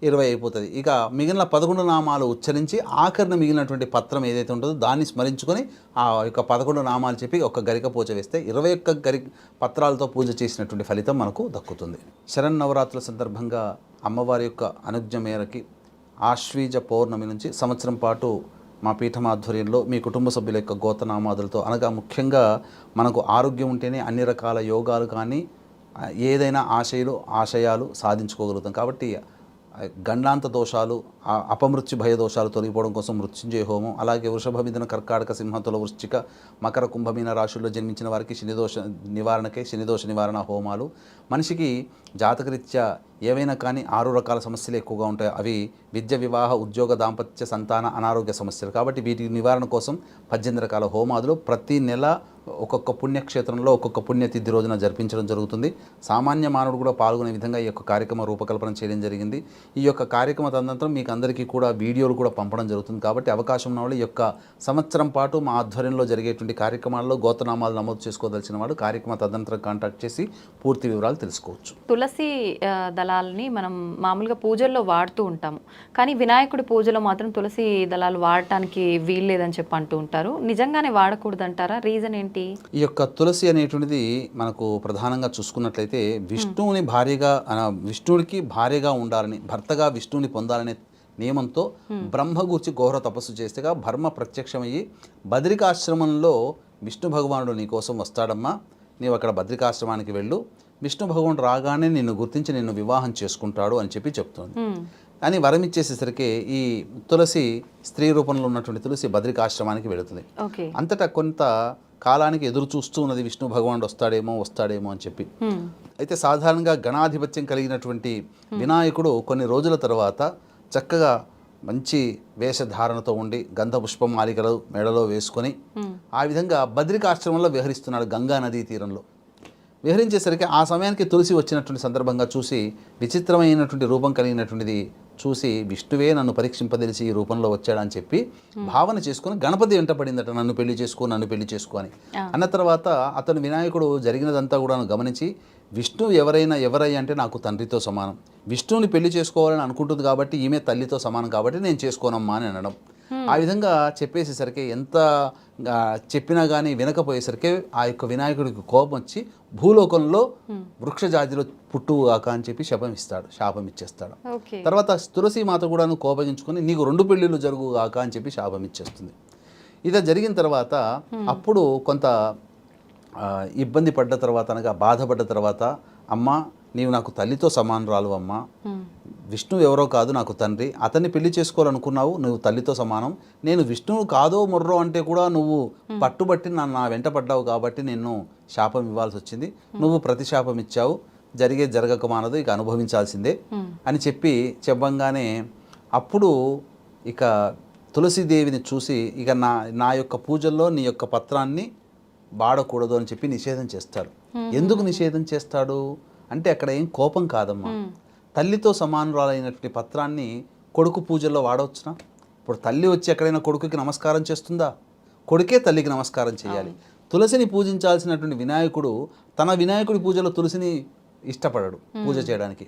20 అయిపోతుంది. ఇక మిగిలిన 11 నామాలు ఉచ్చరించి ఆఖరిన మిగిలినటువంటి పత్రం ఏదైతే ఉంటుందో దాన్ని స్మరించుకొని ఆ యొక్క 11 నామాలు చెప్పి ఒక గరిక పూజ వేస్తే 21 పత్రాలతో పూజ చేసినటువంటి ఫలితం మనకు దక్కుతుంది. శరన్నవరాత్రుల సందర్భంగా అమ్మవారి యొక్క అనుజ్ఞ మేరకి ఆశ్వీజ పౌర్ణమి నుంచి సంవత్సరం పాటు మా పీఠం ఆధ్వర్యంలో మీ కుటుంబ సభ్యుల యొక్క గోతనామాదులతో, అనగా ముఖ్యంగా మనకు ఆరోగ్యం ఉంటేనే అన్ని రకాల యోగాలు కానీ ఏదైనా ఆశయాలు సాధించుకోగలుగుతాం. కాబట్టి గండాంత దోషాలు, అపమృత్యు భయ దోషాలు తొలగిపోవడం కోసం మృత్యుంజయ హోమం, అలాగే వృషభ మిథున కర్కాటక సింహతుల వృశ్చిక మకర కుంభమీన రాశుల్లో జన్మించిన వారికి శనిదోష నివారణకే శనిదోష నివారణ హోమాలు. మనిషికి జాతకరీత్యా ఏవైనా కానీ 6 రకాల సమస్యలు ఎక్కువగా ఉంటాయి. అవి విద్య, వివాహ, ఉద్యోగ, దాంపత్య, సంతాన, అనారోగ్య సమస్యలు. కాబట్టి వీటి నివారణ కోసం 18 రకాల హోమాదులు ప్రతి నెల ఒక్కొక్క పుణ్యక్షేత్రంలో ఒక్కొక్క పుణ్యతిథి రోజున జరిపించడం జరుగుతుంది. సామాన్య మానవుడు కూడా పాల్గొనే విధంగా ఈ యొక్క కార్యక్రమ రూపకల్పన చేయడం జరిగింది. ఈ యొక్క కార్యక్రమ తదనంతరం మీకు అందరికీ కూడా వీడియోలు కూడా పంపడం జరుగుతుంది. కాబట్టి అవకాశం ఉన్న వాళ్ళు ఈ యొక్క సంవత్సరం పాటు మా ఆధ్వర్యంలో జరిగేటువంటి కార్యక్రమాల్లో గోత్రనామాలు నమోదు చేసుకోదలిచిన వాడు కార్యక్రమ తదనంతరం కాంటాక్ట్ చేసి పూర్తి వివరాలు తెలుసుకోవచ్చు. తులసి దళాలని మనం మామూలుగా పూజల్లో వాడుతూ ఉంటాము, కానీ వినాయకుడి పూజలో మాత్రం తులసి దళాలు వాడటానికి వీల్లేదని చెప్పి అంటూ ఉంటారు. నిజంగానే వాడకూడదంటారా? రీజన్ ఏంటి? ఈ యొక్క తులసి అనేటువంటిది మనకు ప్రధానంగా చూసుకున్నట్లయితే విష్ణుడికి భార్యగా ఉండాలని, భర్తగా విష్ణువుని పొందాలనే నియమంతో బ్రహ్మగూర్చి ఘోర తపస్సు చేస్తేగా బ్రహ్మ ప్రత్యక్షమయ్యి బద్రికాశ్రమంలో విష్ణు భగవానుడు నీ కోసం వస్తాడమ్మా, నీవు అక్కడ బద్రికాశ్రమానికి వెళ్ళు, విష్ణు భగవానుడు రాగానే నిన్ను గుర్తించి నిన్ను వివాహం చేసుకుంటాడు అని చెప్పి చెప్తుంది. అని వరం ఇచ్చేసేసరికి ఈ తులసి స్త్రీ రూపంలో ఉన్నటువంటి తులసి బద్రికాశ్రమానికి వెళుతుంది. అంతటా కొంత కాలానికి ఎదురు చూస్తూ ఉన్నది విష్ణు భగవానుడు వస్తాడేమో అని చెప్పి. అయితే సాధారణంగా గణాధిపత్యం కలిగినటువంటి వినాయకుడు కొన్ని రోజుల తర్వాత చక్కగా మంచి వేషధారణతో ఉండి గంధ పుష్పమాలికలు మెడలో వేసుకొని ఆ విధంగా బద్రికాశ్రమంలో విహరిస్తున్నాడు గంగా నదీ తీరంలో. విహరించేసరికి ఆ సమయానికి తులసి వచ్చినటువంటి సందర్భంగా చూసి విచిత్రమైనటువంటి రూపం కలిగినటువంటిది చూసి విష్ణువే నన్ను పరీక్షింపదలిచి ఈ రూపంలో వచ్చాడని చెప్పి భావన చేసుకుని గణపతి వెంట పడిందట, నన్ను పెళ్లి చేసుకో అని. అన్న తర్వాత అతను వినాయకుడు జరిగినదంతా కూడా గమనించి విష్ణువు ఎవరయ్యా అంటే నాకు తండ్రితో సమానం, విష్ణువుని పెళ్లి చేసుకోవాలని అనుకుంటుంది కాబట్టి ఈమె తల్లితో సమానం కాబట్టి నేను చేసుకోనమ్మా అని అనడం. ఆ విధంగా చెప్పేసేసరికి ఎంత చెప్పినా కానీ వినకపోయేసరికి ఆ యొక్క వినాయకుడికి కోపం వచ్చి భూలోకంలో వృక్షజాతిలో పుట్టుగాక అని చెప్పి శాపం ఇచ్చేస్తాడు. తర్వాత తులసి మాత కూడా కోపగించుకొని నీకు 2 పెళ్ళిళ్ళు జరుగుగాక అని చెప్పి శాపం ఇచ్చేస్తుంది. ఇది జరిగిన తర్వాత అప్పుడు కొంత ఇబ్బంది పడ్డ తర్వాత అనగా బాధపడ్డ తర్వాత అమ్మ నీవు నాకు తల్లితో సమానరాలు అమ్మ, విష్ణువు ఎవరో కాదు నాకు తండ్రి, అతన్ని పెళ్లి చేసుకోవాలనుకున్నావు, నువ్వు తల్లితో సమానం, నేను విష్ణువు కాదో మొర్రో అంటే కూడా నువ్వు పట్టుబట్టి నా వెంట పడ్డావు కాబట్టి నేను శాపం ఇవ్వాల్సి వచ్చింది, నువ్వు ప్రతిశాపం ఇచ్చావు, జరగక మానదు, ఇక అనుభవించాల్సిందే అని చెప్పంగానే అప్పుడు ఇక తులసీదేవిని చూసి ఇక నా యొక్క పూజల్లో నీ యొక్క పత్రాన్ని వాడకూడదు అని చెప్పి నిషేధం చేస్తాడు. ఎందుకు నిషేధం చేస్తాడు అంటే అక్కడ ఏం కోపం కాదమ్మా, తల్లితో సమానురాలైనటువంటి పత్రాన్ని కొడుకు పూజల్లో వాడవచ్చునా? ఇప్పుడు తల్లి వచ్చి ఎక్కడైనా కొడుకుకి నమస్కారం చేస్తుందా? కొడుకే తల్లికి నమస్కారం చేయాలి. తులసిని పూజించాల్సినటువంటి వినాయకుడు తన వినాయకుడి పూజలో తులసిని ఇష్టపడడు పూజ చేయడానికి,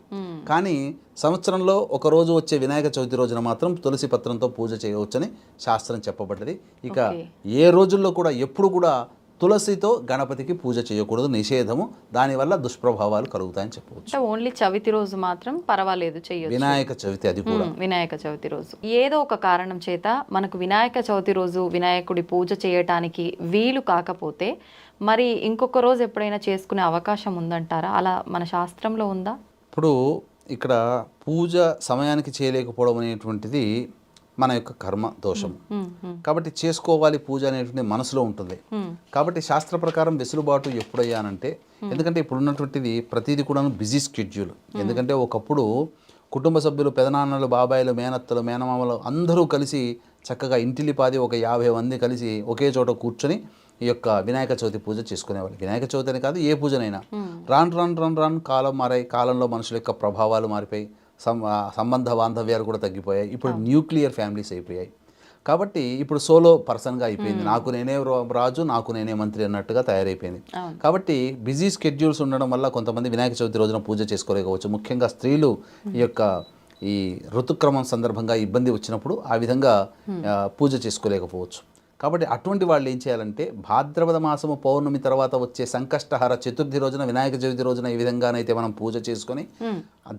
కానీ సంవత్సరంలో ఒక రోజు వచ్చే వినాయక చవితి రోజున మాత్రం తులసి పత్రంతో పూజ చేయవచ్చని శాస్త్రం చెప్పబడ్డది. ఇక ఏ రోజుల్లో కూడా ఎప్పుడు కూడా తులసితో గణపతికి పూజ చేయకూడదు, నిషేధము. దానివల్ల దుష్ప్రభావాలు కలుగుతాయని చెప్పవచ్చు. ఓన్లీ చవితి రోజు మాత్రం పర్వాలేదు చేయొచ్చు. వినాయక చవితి, అది కూడా వినాయక చవితి రోజు ఏదో ఒక కారణం చేత మనకు వినాయక చవితి రోజు వినాయకుడి పూజ చేయటానికి వీలు కాకపోతే మరి ఇంకొక రోజు ఎప్పుడైనా చేసుకునే అవకాశం ఉందంటారా? అలా మన శాస్త్రంలో ఉందా? ఇప్పుడు ఇక్కడ పూజ సమయానికి చేయలేకపోవడం అనేటువంటిది మన యొక్క కర్మ దోషం కాబట్టి చేసుకోవాలి పూజ అనేటువంటి మనసులో ఉంటుంది. కాబట్టి శాస్త్ర ప్రకారం వెసులుబాటు ఎప్పుడయ్యానంటే, ఎందుకంటే ఇప్పుడు ఉన్నటువంటిది ప్రతిదీ కూడా బిజీ స్కెడ్యూల్. ఎందుకంటే ఒకప్పుడు కుటుంబ సభ్యులు, పెదనాన్నలు, బాబాయిలు, మేనత్తలు, మేనమామలు అందరూ కలిసి చక్కగా ఇంటిలిపాది ఒక 50 మంది కలిసి ఒకే చోట కూర్చొని ఈ యొక్క వినాయక చవితి పూజ చేసుకునేవాళ్ళు. వినాయక చవితి అని కాదు, ఏ పూజనైనా. రాను కాలం మారాయి, కాలంలో మనుషుల యొక్క ప్రభావాలు మారిపోయి సంబంధ బాంధవ్యాలు కూడా తగ్గిపోయాయి. ఇప్పుడు న్యూక్లియర్ ఫ్యామిలీస్ అయిపోయాయి. కాబట్టి ఇప్పుడు సోలో పర్సన్గా అయిపోయింది. నాకు నేనే రాజు, నాకు నేనే మంత్రి అన్నట్టుగా తయారైపోయింది. కాబట్టి బిజీ స్కెడ్యూల్స్ ఉండడం వల్ల కొంతమంది వినాయక చవితి రోజున పూజ చేసుకోలేకపోవచ్చు. ముఖ్యంగా స్త్రీలు ఈ ఋతుక్రమం సందర్భంగా ఇబ్బంది వచ్చినప్పుడు ఆ విధంగా పూజ చేసుకోలేకపోవచ్చు. కాబట్టి అటువంటి వాళ్ళు ఏం చేయాలంటే, భాద్రపద మాసము పౌర్ణమి తర్వాత వచ్చే సంకష్టహర చతుర్థి రోజున, వినాయక చవితి రోజున ఈ విధంగానైతే మనం పూజ చేసుకొని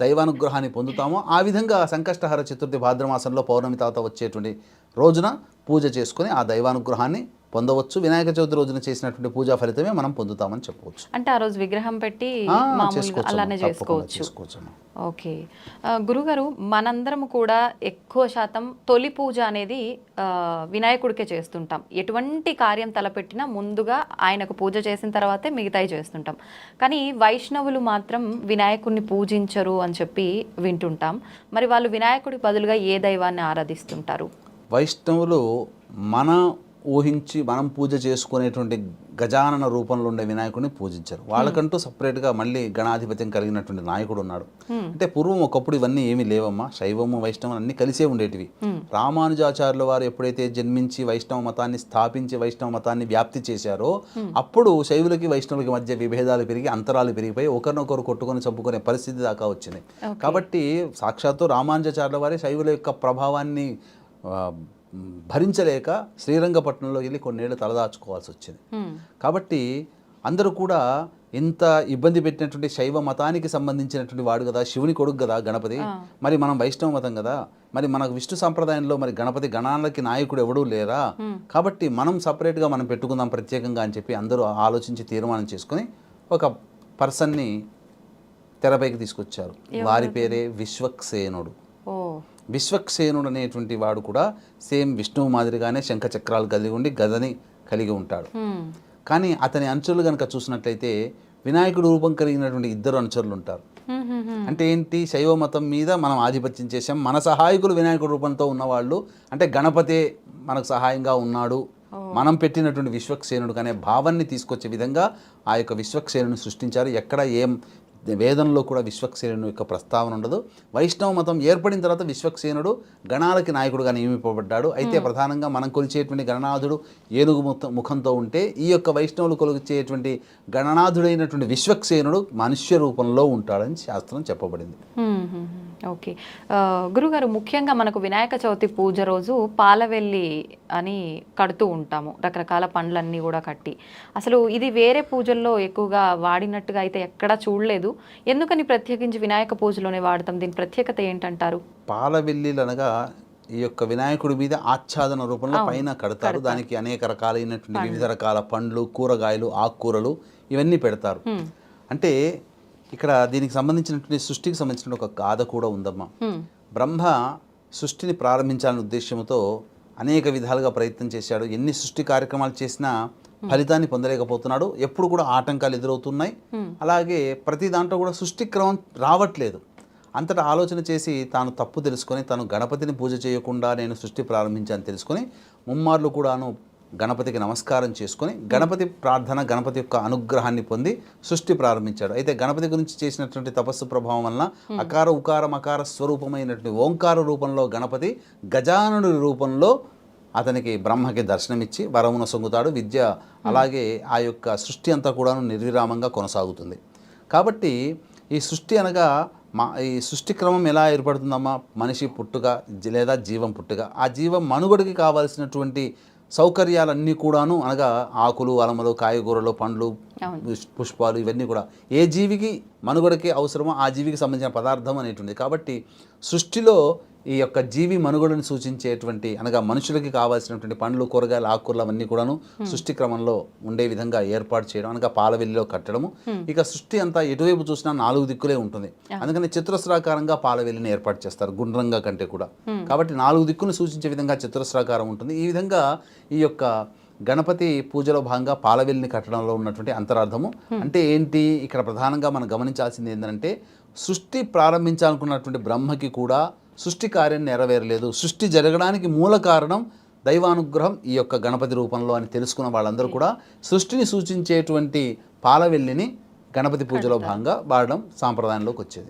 దైవానుగ్రహాన్ని పొందుతామో, ఆ విధంగా సంకష్టహర చతుర్థి భాద్రమాసంలో పౌర్ణమి తర్వాత వచ్చేటువంటి రోజున పూజ చేసుకొని ఆ దైవానుగ్రహాన్ని పొందవచ్చు. వినాయక చవితి రోజున చేసినటువంటి పూజా ఫలితమే మనం పొందుతామని చెప్పవచ్చు. అంటే ఆ రోజు విగ్రహం పెట్టి అలానే చేసుకోవచ్చు. ఓకే గురుగారు, మనందరం కూడా ఎక్కువ శాతం తొలి పూజ అనేది వినాయకుడికే చేస్తుంటాం. ఎటువంటి కార్యం తలపెట్టినా ముందుగా ఆయనకు పూజ చేసిన తర్వాతే మిగతాయి చేస్తుంటాం. కానీ వైష్ణవులు మాత్రం వినాయకుడిని పూజించరు అని చెప్పి వింటుంటాం. మరి వాళ్ళు వినాయకుడి బదులుగా ఏ దైవాన్ని ఆరాధిస్తుంటారు? వైష్ణవులు మనం పూజ చేసుకునేటువంటి గజానన రూపంలో ఉండే వినాయకుడిని పూజించారు. వాళ్ళకంటూ సపరేట్గా మళ్ళీ గణాధిపత్యం కలిగినటువంటి నాయకుడు ఉన్నాడు. అంటే పూర్వం ఒకప్పుడు ఇవన్నీ ఏమీ లేవమ్మా, శైవము వైష్ణవం అన్ని కలిసే ఉండేటివి. రామానుజాచార్యుల వారు ఎప్పుడైతే జన్మించి వైష్ణవ మతాన్ని స్థాపించి వైష్ణవ మతాన్ని వ్యాప్తి చేశారో, అప్పుడు శైవులకి వైష్ణవులకి మధ్య విభేదాలు పెరిగి అంతరాలు పెరిగిపోయి ఒకరినొకరు కొట్టుకొని చంపుకునే పరిస్థితి దాకా వచ్చింది. కాబట్టి సాక్షాత్తు రామానుజాచార్యుల వారే శైవుల యొక్క ప్రభావాన్ని భరించలేక శ్రీరంగపట్నంలో వెళ్ళి కొన్నేళ్ళు తలదాచుకోవాల్సి వచ్చింది. కాబట్టి అందరూ కూడా ఇంత ఇబ్బంది పెట్టినటువంటి శైవ మతానికి సంబంధించినటువంటి వాడు కదా, శివుని కొడుకు కదా గణపతి, మరి మనం వైష్ణవ మతం కదా, మరి మనకు విష్ణు సంప్రదాయంలో మరి గణపతి గణాలకి నాయకుడు ఎవడూ లేరా, కాబట్టి మనం సపరేట్గా మనం పెట్టుకుందాం ప్రత్యేకంగా అని చెప్పి అందరూ ఆలోచించి తీర్మానం చేసుకుని ఒక పర్సన్ని తెరపైకి తీసుకొచ్చారు. వారి పేరే విశ్వక్సేనుడు. విశ్వక్సేనుడు అనేటువంటి వాడు కూడా సేమ్ విష్ణువు మాదిరిగానే శంఖ చక్రాలు కలిగి ఉండి గదని కలిగి ఉంటాడు. కానీ అతని అనుచరులు కనుక చూసినట్లయితే వినాయకుడు రూపం కలిగినటువంటి 2 అనుచరులు ఉంటారు. అంటే ఏంటి, శైవ మతం మీద మనం ఆధిపత్యం చేసాం, మన సహాయకులు వినాయకుడు రూపంతో ఉన్నవాళ్ళు, అంటే గణపతే మనకు సహాయంగా ఉన్నాడు, మనం పెట్టినటువంటి విశ్వక్సేనుడు అనే భావాన్ని తీసుకొచ్చే విధంగా ఆ యొక్క విశ్వక్సేనుని సృష్టించారు. ఎక్కడ ఏం వేదంలో కూడా విశ్వక్సేనుని యొక్క ప్రస్తావన ఉండదు. వైష్ణవ మతం ఏర్పడిన తర్వాత విశ్వక్సేనుడు గణాలకి నాయకుడుగా నియమింపబడ్డాడు. అయితే ప్రధానంగా మనం కొలిచేటువంటి గణనాథుడు ఏనుగు ముఖంతో ఉంటే ఈ యొక్క వైష్ణవులు కొలిచేటువంటి గణనాథుడైనటువంటి విశ్వక్సేనుడు మనుష్య రూపంలో ఉంటాడని శాస్త్రం చెప్పబడింది. ఓకే. గురుగారు, ముఖ్యంగా మనకు వినాయక చవితి పూజ రోజు పాలవెల్లి అని కడుతూ ఉంటాము, రకరకాల పండ్లన్నీ కూడా కట్టి. అసలు ఇది వేరే పూజల్లో ఎక్కువగా వాడినట్టుగా అయితే ఎక్కడా చూడలేదు. ఎందుకని ప్రత్యేకించి వినాయక పూజలోనే వాడతాం? దీని ప్రత్యేకత ఏంటంటారు? పాలవెల్లిలు అనగా ఈ యొక్క వినాయకుడి మీద ఆచ్ఛాదన రూపంలో పైన కడతారు. దానికి అనేక రకాలైనటువంటి వివిధ రకాల పండ్లు, కూరగాయలు, ఆకుకూరలు ఇవన్నీ పెడతారు. అంటే ఇక్కడ దీనికి సంబంధించినటువంటి సృష్టికి సంబంధించిన ఒక గాథ కూడా ఉందమ్మా. బ్రహ్మ సృష్టిని ప్రారంభించాలనే ఉద్దేశంతో అనేక విధాలుగా ప్రయత్నం చేశాడు. ఎన్ని సృష్టి కార్యక్రమాలు చేసినా ఫలితాన్ని పొందలేకపోతున్నాడు. ఎప్పుడు కూడా ఆటంకాలు ఎదురవుతున్నాయి. అలాగే ప్రతి దాంట్లో కూడా సృష్టి క్రమం రావట్లేదు. అంతటా ఆలోచన చేసి తాను తప్పు తెలుసుకొని తను గణపతిని పూజ చేయకుండా నేను సృష్టి ప్రారంభించాను తెలుసుకొని ముమ్మార్లు కూడాను గణపతికి నమస్కారం చేసుకొని గణపతి ప్రార్థన, గణపతి యొక్క అనుగ్రహాన్ని పొంది సృష్టి ప్రారంభించాడు. అయితే గణపతి గురించి చేసినటువంటి తపస్సు ప్రభావం వలన అకార ఉకార మకార స్వరూపమైనటువంటి ఓంకార రూపంలో గణపతి గజానుడి రూపంలో అతనికి బ్రహ్మకి దర్శనమిచ్చి వరమున సొంగుతాడు. విద్య అలాగే ఆ యొక్క సృష్టి అంతా కూడాను నిర్విరామంగా కొనసాగుతుంది. కాబట్టి ఈ సృష్టి అనగా ఈ సృష్టి క్రమం ఎలా ఏర్పడుతుందమ్మా? మనిషి పుట్టుక లేదా జీవం పుట్టుక. ఆ జీవం మనుగడకి కావాల్సినటువంటి సౌకర్యాలన్నీ కూడాను అనగా ఆకులు, అలమలు, కాయగూరలు, పండ్లు, పుష్పాలు ఇవన్నీ కూడా ఏ జీవికి మనుగడకి అవసరమో ఆ జీవికి సంబంధించిన పదార్థం అనేటువంటి. కాబట్టి సృష్టిలో ఈ యొక్క జీవి మనుగడను సూచించేటువంటి అనగా మనుషులకి కావాల్సినటువంటి పండ్లు, కూరగాయలు, ఆకుకూరలు అవన్నీ కూడాను సృష్టి క్రమంలో ఉండే విధంగా ఏర్పాటు చేయడం అనగా పాలవెల్లిలో కట్టడము. ఇక సృష్టి అంతా ఎటువైపు చూసినా 4 దిక్కులే ఉంటుంది. అందుకని చతురస్రాకారంగా పాలవెల్లిని ఏర్పాటు చేస్తారు, గుండ్రంగా కంటే కూడా. కాబట్టి 4 దిక్కులు సూచించే విధంగా చతురస్రాకారం ఉంటుంది. ఈ విధంగా ఈ యొక్క గణపతి పూజలో భాగంగా పాలవెల్లిని కట్టడంలో ఉన్నటువంటి అంతరార్థము అంటే ఏంటి? ఇక్కడ ప్రధానంగా మనం గమనించాల్సింది ఏంటంటే సృష్టి ప్రారంభించాలనుకున్నటువంటి బ్రహ్మకి కూడా సృష్టి కార్యం నెరవేరలేదు. సృష్టి జరగడానికి మూల కారణం దైవానుగ్రహం ఈ యొక్క గణపతి రూపంలో అని తెలుసుకున్న వాళ్ళందరూ కూడా సృష్టిని సూచించేటువంటి పాలవెల్లిని గణపతి పూజలో భాగంగా వాడడం సాంప్రదాయంలోకి వచ్చేది.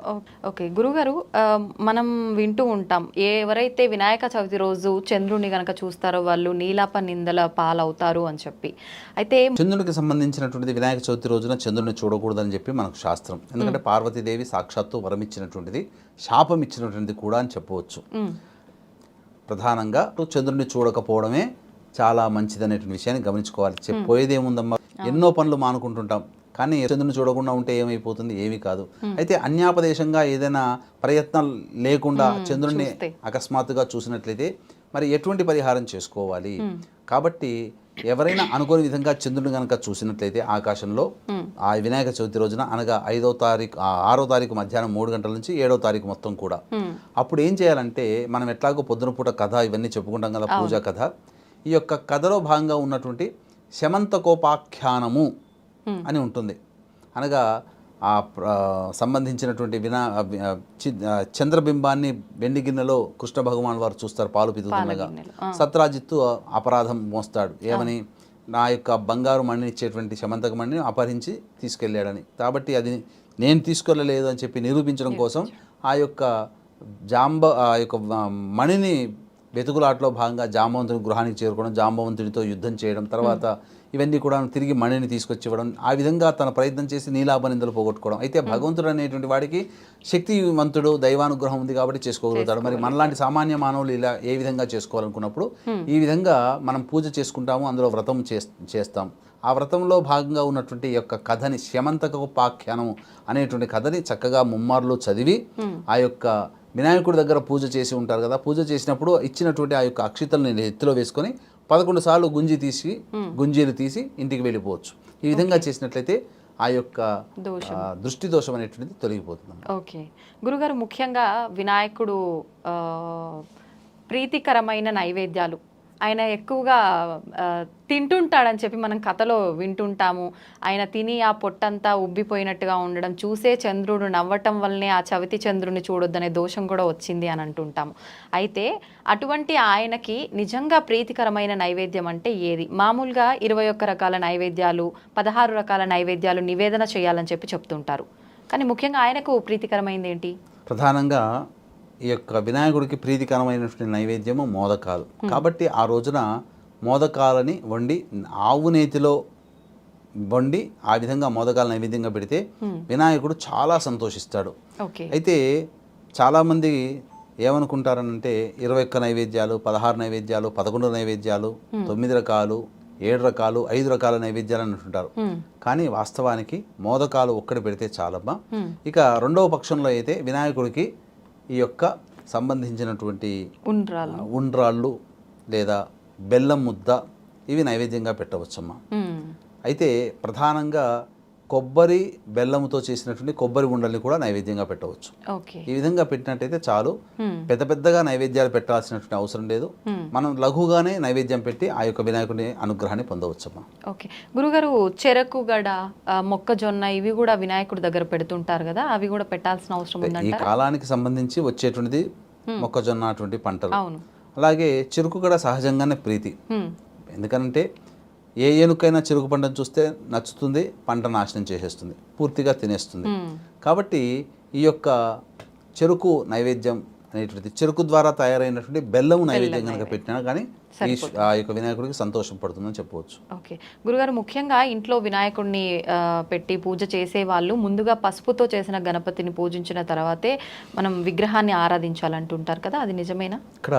ఓకే గురుగారు, మనం వింటూ ఉంటాం ఎవరైతే వినాయక చవితి రోజు చంద్రుని గనక చూస్తారో వాళ్ళు నీలాప నిందల పాలవుతారు అని చెప్పి. అయితే చంద్రునికి సంబంధించినటువంటిది వినాయక చవితి రోజున చంద్రుని చూడకూడదని చెప్పి మనకు శాస్త్రం. ఎందుకంటే పార్వతీదేవి సాక్షాత్తు వరం ఇచ్చినటువంటిది, శాపం ఇచ్చినటువంటిది కూడా అని చెప్పవచ్చు. ప్రధానంగా చంద్రుని చూడకపోవడమే చాలా మంచిదనేటువంటి విషయాన్ని గమనించుకోవాలి. చెప్పేదేముందమ్మా, ఎన్నో పనులు మానుకుంటుంటాం, కానీ చంద్రుని చూడకుండా ఉంటే ఏమైపోతుంది? ఏమీ కాదు. అయితే అన్యాపదేశంగా ఏదైనా ప్రయత్నం లేకుండా చంద్రుడిని అకస్మాత్తుగా చూసినట్లయితే మరి ఎటువంటి పరిహారం చేసుకోవాలి? కాబట్టి ఎవరైనా అనుకోని విధంగా చంద్రుడిని కనుక చూసినట్లయితే ఆకాశంలో ఆ వినాయక చవితి రోజున అనగా 6వ తారీఖు మధ్యాహ్నం 3 గంటల నుంచి 7వ తారీఖు మొత్తం కూడా అప్పుడు ఏం చేయాలంటే, మనం ఎట్లాగో పొద్దున పూట కథ ఇవన్నీ చెప్పుకుంటాం కదా, పూజా కథ. ఈ యొక్క కథలో భాగంగా ఉన్నటువంటి శమంతకోపాఖ్యానము అని ఉంటుంది. అనగా ఆ సంబంధించినటువంటి చంద్రబింబాన్ని వెండి గిన్నెలో కృష్ణ భగవాన్ వారు చూస్తారు పాలు పితుకుతుండగా. సత్రాజిత్తు అపరాధం మోస్తాడు ఏమని, నా యొక్క బంగారు మణిని ఇచ్చేటువంటి శమంతక మణిని అపహరించి తీసుకెళ్ళాడని. కాబట్టి అది నేను తీసుకెళ్ళలేదు అని చెప్పి నిరూపించడం కోసం ఆ యొక్క మణిని వెతుకులాటలో భాగంగా జాంబవంతుని గృహానికి చేరుకోవడం, జాంబవంతునితో యుద్ధం చేయడం, తర్వాత ఇవన్నీ కూడా తిరిగి మణిని తీసుకొచ్చి ఇవ్వడం, ఆ విధంగా తన ప్రయత్నం చేసి నీలాభనిందలు పోగొట్టుకోవడం. అయితే భగవంతుడు అనేటువంటి వాడికి శక్తివంతుడు, దైవానుగ్రహం ఉంది కాబట్టి చేసుకోగలుగుతాడు. మరి మనలాంటి సామాన్య మానవులు ఇలా ఏ విధంగా చేసుకోవాలనుకున్నప్పుడు ఈ విధంగా మనం పూజ చేసుకుంటాము, అందులో వ్రతం చేస్తాం. ఆ వ్రతంలో భాగంగా ఉన్నటువంటి యొక్క కథని శమంతకోపాఖ్యానం అనేటువంటి కథని చక్కగా ముమ్మార్లు చదివి ఆ యొక్క వినాయకుడి దగ్గర పూజ చేసి ఉంటారు కదా, పూజ చేసినప్పుడు ఇచ్చినటువంటి ఆ యొక్క అక్షితల్ని ఎత్తులో వేసుకొని 11 సార్లు గుంజీలు తీసి ఇంటికి వెళ్ళిపోవచ్చు. ఈ విధంగా చేసినట్లయితే ఆ యొక్క దృష్టి దోషం అనేటువంటిది తొలగిపోతుంది. ఓకే గురుగారు, ముఖ్యంగా వినాయకుడు ప్రీతికరమైన నైవేద్యాలు ఆయన ఎక్కువగా తింటుంటాడని చెప్పి మనం కథలో వింటుంటాము. ఆయన తిని ఆ పొట్టంతా ఉబ్బిపోయినట్టుగా ఉండడం చూసే చంద్రుడు నవ్వటం వల్లనే ఆ చవితి చంద్రుడిని చూడొద్దనే దోషం కూడా వచ్చింది అని అంటుంటాము. అయితే అటువంటి ఆయనకి నిజంగా ప్రీతికరమైన నైవేద్యం అంటే ఏది? మామూలుగా 21 రకాల నైవేద్యాలు, 16 రకాల నైవేద్యాలు నివేదన చేయాలని చెప్పి చెప్తుంటారు. కానీ ముఖ్యంగా ఆయనకు ప్రీతికరమైంది ఏంటి? ప్రధానంగా ఈ యొక్క వినాయకుడికి ప్రీతికరమైనటువంటి నైవేద్యము మోదకాలు. కాబట్టి ఆ రోజున మోదకాలని వండి ఆవు నేతిలో వండి ఆ విధంగా మోదకాలు నైవేద్యంగా పెడితే వినాయకుడు చాలా సంతోషిస్తాడు. ఓకే. అయితే చాలామంది ఏమనుకుంటారనంటే 21 నైవేద్యాలు, 16 నైవేద్యాలు, 11 నైవేద్యాలు, 9 రకాలు, 7 రకాలు, 5 రకాల నైవేద్యాలు అని అంటుంటారు. కానీ వాస్తవానికి మోదకాలు ఒక్కటి పెడితే చాలమ్మా. ఇక రెండవ పక్షంలో అయితే వినాయకుడికి ఈ యొక్క సంబంధించినటువంటి ఉండ్రాళ్ళు లేదా బెల్లం ముద్ద ఇవి నైవేద్యంగా పెట్టవచ్చమ్మా. అయితే ప్రధానంగా కొబ్బరి బెల్లంతో చేసినటువంటి కొబ్బరి ఉండల్ని కూడా నైవేద్యంగా పెట్టవచ్చు. ఈ విధంగా పెట్టినట్టయితే చాలు. పెద్ద పెద్దగా నైవేద్యాలు పెట్టాల్సినటువంటి అవసరం లేదు. మనం లఘుగానే నైవేద్యం పెట్టి ఆ యొక్క వినాయకుడి అనుగ్రహాన్ని పొందవచ్చమ్మా. ఓకే గురుగారు, చెరకు గడ, మొక్కజొన్న ఇవి కూడా వినాయకుడి దగ్గర పెడుతుంటారు కదా, అవి కూడా పెట్టాల్సిన అవసరం ఈ కాలానికి సంబంధించి వచ్చేటువంటిది మొక్కజొన్న అటువంటి పంటలు. అలాగే చెరుకు గడ సహజంగానే ప్రీతి. ఎందుకంటే ఏ ఏనుకైనా చెరుకు పంటను చూస్తే నచ్చుతుంది, పంట నాశనం చేసేస్తుంది, పూర్తిగా తినేస్తుంది. కాబట్టి ఈ యొక్క చెరుకు నైవేద్యం అనేటువంటిది చెరుకు ద్వారా తయారైనటువంటి బెల్లం నైవేద్యం కనుక పెట్టినా కానీ ఆ యొక్క వినాయకుడికి సంతోషం పడుతుందని చెప్పవచ్చు. ఓకే గురుగారు, ముఖ్యంగా ఇంట్లో వినాయకుడిని పెట్టి పూజ చేసే వాళ్ళు ముందుగా పసుపుతో చేసిన గణపతిని పూజించిన తర్వాతే మనం విగ్రహాన్ని ఆరాధించాలంటుంటారు కదా, అది నిజమేనా? ఇక్కడ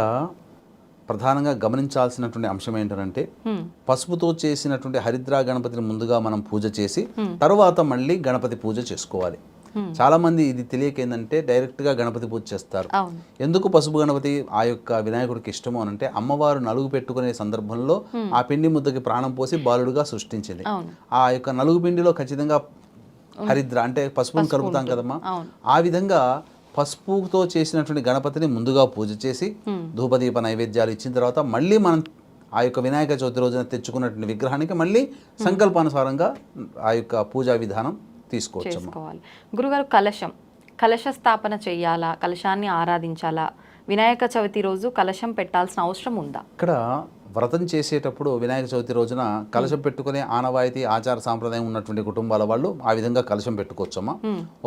ప్రధానంగా గమనించాల్సినటువంటి అంశం ఏంటంటే పసుపుతో చేసినటువంటి హరిద్రా గణపతిని ముందుగా మనం పూజ చేసి తర్వాత మళ్ళీ గణపతి పూజ చేసుకోవాలి. చాలా మంది ఇది తెలియక ఏంటంటే డైరెక్ట్ గా గణపతి పూజ చేస్తారు. ఎందుకు పసుపు గణపతి ఆ యొక్క వినాయకుడికి ఇష్టము అనంటే అమ్మవారు నలుగు పెట్టుకునే సందర్భంలో ఆ పిండి ముద్దకి ప్రాణం పోసి బాలుడుగా సృష్టించింది. ఆ యొక్క నలుగు పిండిలో ఖచ్చితంగా హరిద్ర అంటే పసుపును కలుపుతాం కదమ్మా. ఆ విధంగా పసుపుతో చేసినటువంటి గణపతిని ముందుగా పూజ చేసి ధూపదీప నైవేద్యాలు ఇచ్చిన తర్వాత మళ్ళీ మనం ఆ యొక్క వినాయక చవితి రోజున తెచ్చుకున్నటువంటి విగ్రహానికి మళ్ళీ సంకల్పానుసారంగా ఆ యొక్క పూజా విధానం తీసుకోవాలి. గురుగారు, కలశ స్థాపన చేయాలా, కలశాన్ని ఆరాధించాలా, వినాయక చవితి రోజు కలశం పెట్టాల్సిన అవసరం ఉందా? ఇక్కడ వ్రతం చేసేటప్పుడు వినాయక చవితి రోజున కలశం పెట్టుకునే ఆనవాయితీ ఆచార సాంప్రదాయం ఉన్నటువంటి కుటుంబాల వాళ్ళు ఆ విధంగా కలశం పెట్టుకోవచ్చమ్మా.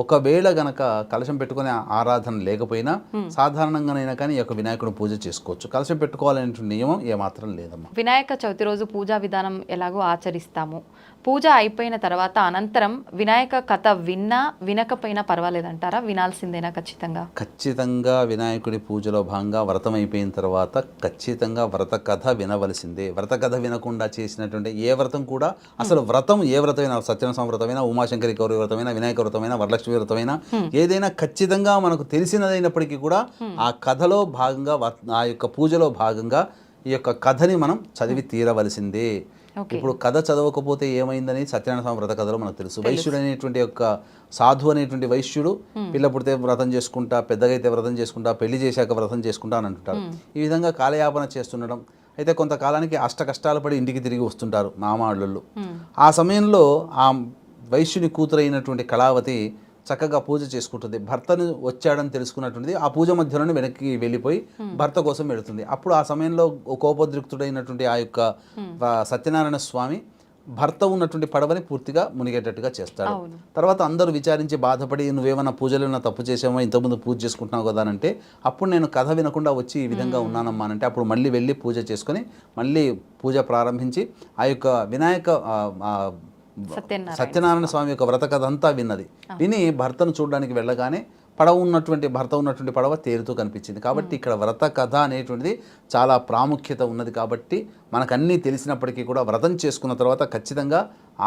ఒకవేళ గనక కలశం పెట్టుకునే ఆరాధన లేకపోయినా సాధారణంగానైనా కానీ ఈ యొక్క వినాయకుడు పూజ చేసుకోవచ్చు. కలశం పెట్టుకోవాలనే నియమం ఏమాత్రం లేదమ్మా. వినాయక చవితి రోజు పూజా విధానం ఎలాగో ఆచరిస్తాము. పూజ అయిపోయిన తర్వాత అనంతరం వినాయక కథ విన్నా వినకపోయినా పర్వాలేదంటారా? వినాల్సిందేనా ఖచ్చితంగా? ఖచ్చితంగా వినాయకుడి పూజలో భాగంగా వ్రతం అయిపోయిన తర్వాత ఖచ్చితంగా వ్రత కథ వినవలసిందే. వ్రత కథ వినకుండా చేసినటువంటి ఏ వ్రతం కూడా అసలు వ్రతం ఏ వ్రతమైనా, సత్యనారాయణ వ్రతమైనా, ఉమాశంకరి గౌరీ వ్రతమైనా, వినాయక వ్రతమైనా, వరలక్ష్మి వ్రతమైనా ఏదైనా ఖచ్చితంగా మనకు తెలిసినదైనప్పటికీ కూడా ఆ కథలో భాగంగా ఆ యొక్క పూజలో భాగంగా ఈ యొక్క కథని మనం చదివి తీరవలసిందే. ఇప్పుడు కథ చదవకపోతే ఏమైందని సత్యనారాయణ స్వామి వ్రత కథలో మనకు తెలుసు. వైశ్యుడు అనేటువంటి యొక్క సాధు అనేటువంటి వైశ్యుడు పిల్ల పుడితే వ్రతం చేసుకుంటా, పెద్దగా అయితే వ్రతం చేసుకుంటా, పెళ్లి చేశాక వ్రతం చేసుకుంటా అని అంటుంటారు. ఈ విధంగా కాలయాపన చేస్తుండడం. అయితే కొంతకాలానికి అష్ట కష్టాలు పడి ఇంటికి తిరిగి వస్తుంటారు మామాళ్ళు. ఆ సమయంలో ఆ వైశ్యుని కూతురైనటువంటి కళావతి చక్కగా పూజ చేసుకుంటుంది. భర్తను వచ్చాడని తెలుసుకున్నటువంటిది ఆ పూజ మధ్యలోనే వెనక్కి వెళ్ళిపోయి భర్త కోసం వెళుతుంది. అప్పుడు ఆ సమయంలో కోపోద్రిక్తుడైనటువంటి ఆ యొక్క సత్యనారాయణ స్వామి భర్త ఉన్నటువంటి పడవని పూర్తిగా మునిగేటట్టుగా చేస్తాడు. తర్వాత అందరూ విచారించి బాధపడి నువ్వేమన్నా పూజలు ఏమైనా తప్పు చేసామో, ఇంతకుముందు పూజ చేసుకుంటున్నావు కదా అంటే అప్పుడు నేను కథ వినకుండా వచ్చి ఈ విధంగా ఉన్నానమ్మా అంటే అప్పుడు మళ్ళీ వెళ్ళి పూజ చేసుకొని మళ్ళీ పూజ ప్రారంభించి ఆ యొక్క వినాయక సత్యనారాయణ స్వామి యొక్క వ్రత కథ అంతా విని భర్తను చూడడానికి వెళ్ళగానే భర్త ఉన్నటువంటి పడవ తేలుతూ కనిపించింది. కాబట్టి ఇక్కడ వ్రత కథ అనేటువంటిది చాలా ప్రాముఖ్యత ఉన్నది. కాబట్టి మనకన్నీ తెలిసినప్పటికీ కూడా వ్రతం చేసుకున్న తర్వాత ఖచ్చితంగా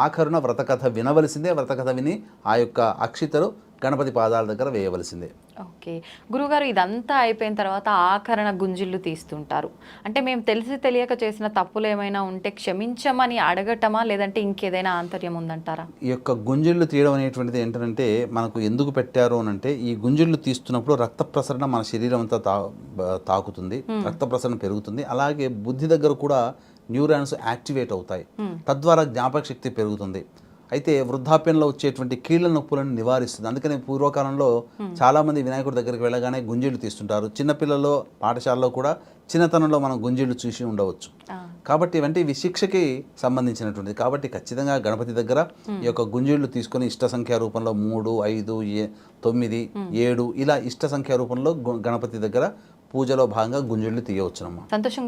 ఆఖరున వ్రత కథ వినవలసిందే. వ్రత కథ విని ఆ యొక్క అక్షితలు గణపతి పాదాల దగ్గర వేయవలసిందే. ఓకే గురుగారు, ఇదంతా అయిపోయిన తర్వాత ఆఖరణ గుంజిళ్ళు తీస్తుంటారు. అంటే మేము తెలిసి తెలియక చేసిన తప్పులు ఏమైనా ఉంటే క్షమించమని అడగటమా, లేదంటే ఇంకేదైనా ఆంతర్యం ఉందంటారా? ఈ యొక్క గుంజిళ్ళు తీయడం అనేటువంటిది ఏంటంటే మనకు ఎందుకు పెట్టారు అని అంటే ఈ గుంజిళ్ళు తీస్తున్నప్పుడు రక్త ప్రసరణ మన శరీరం అంతా తాకుతుంది, రక్త ప్రసరణ పెరుగుతుంది. అలాగే బుద్ధి దగ్గర కూడా న్యూరాన్స్ యాక్టివేట్ అవుతాయి. తద్వారా జ్ఞాపక శక్తి పెరుగుతుంది. అయితే వృద్ధాప్యంలో వచ్చేటువంటి కీళ్ళ నొప్పులను నివారిస్తుంది. అందుకని పూర్వకాలంలో చాలామంది వినాయకుడి దగ్గరికి వెళ్ళగానే గుంజీళ్ళు తీస్తుంటారు. చిన్నపిల్లల్లో పాఠశాలలో కూడా చిన్నతనంలో మనం గుంజీళ్ళు చూసి ఉండవచ్చు. కాబట్టి ఇవంటి విశిక్షకి సంబంధించినటువంటిది. కాబట్టి ఖచ్చితంగా గణపతి దగ్గర ఈ యొక్క గుంజీళ్ళు తీసుకొని ఇష్ట సంఖ్య రూపంలో 3, 5, 9, 7 ఇలా ఇష్ట సంఖ్య రూపంలో గణపతి దగ్గర పూజలో భాగంగా గుంజీళ్ళు తీయవచ్చునమ్మా. సంతోషం.